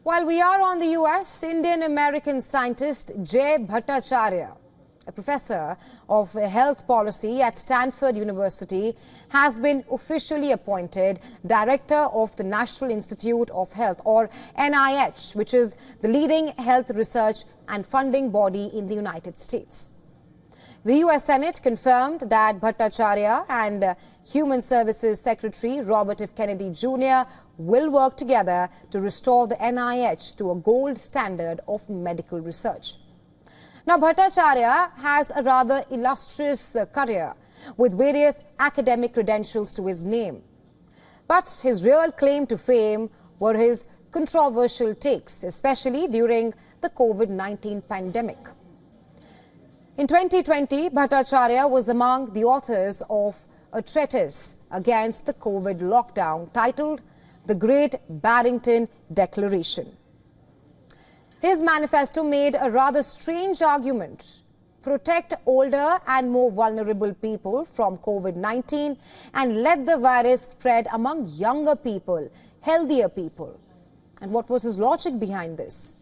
While we are on the US, Indian-American scientist Jay Bhattacharya, a professor of health policy at Stanford University, has been officially appointed Director of the National Institute of Health, or NIH, which is the leading health research and funding body in the United States. The US Senate confirmed that Bhattacharya and Human Services Secretary Robert F. Kennedy Jr. will work together to restore the NIH to a gold standard of medical research. Now, Bhattacharya has a rather illustrious career with various academic credentials to his name. But his real claim to fame were his controversial takes, especially during the COVID-19 pandemic. In 2020, Bhattacharya was among the authors of a treatise against the COVID lockdown titled The Great Barrington Declaration. His manifesto made a rather strange argument: protect older and more vulnerable people from COVID-19 and let the virus spread among younger people, healthier people. And what was his logic behind this?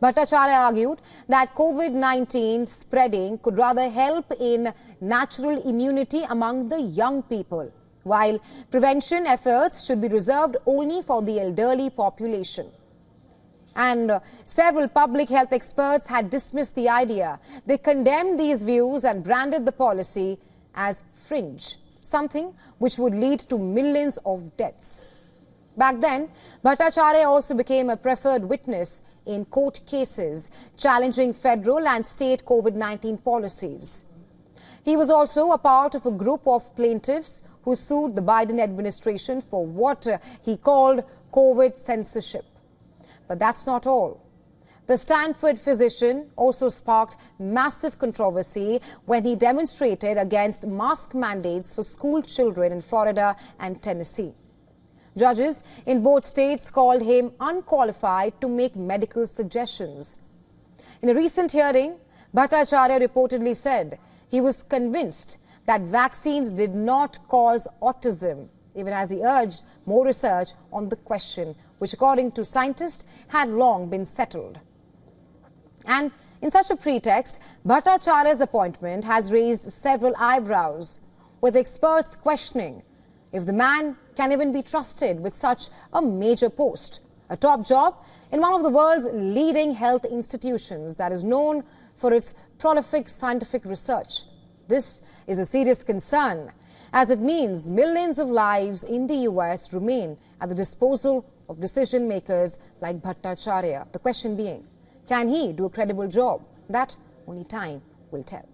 Bhattacharya argued that COVID-19 spreading could rather help in natural immunity among the young people, while prevention efforts should be reserved only for the elderly population. And several public health experts had dismissed the idea. They condemned these views and branded the policy as fringe, something which would lead to millions of deaths. Back then, Bhattacharya also became a preferred witness in court cases challenging federal and state COVID-19 policies. He was also a part of a group of plaintiffs who sued the Biden administration for what he called COVID censorship. But that's not all. The Stanford physician also sparked massive controversy when he demonstrated against mask mandates for school children in Florida and Tennessee. Judges in both states called him unqualified to make medical suggestions. In a recent hearing, Bhattacharya reportedly said he was convinced that vaccines did not cause autism, even as he urged more research on the question, which, according to scientists, had long been settled. And in such a pretext, Bhattacharya's appointment has raised several eyebrows, with experts questioning if the man can even be trusted with such a major post, a top job in one of the world's leading health institutions that is known for its prolific scientific research. This is a serious concern, as it means millions of lives in the US remain at the disposal of decision makers like Bhattacharya. The question being, can he do a credible job? That only time will tell.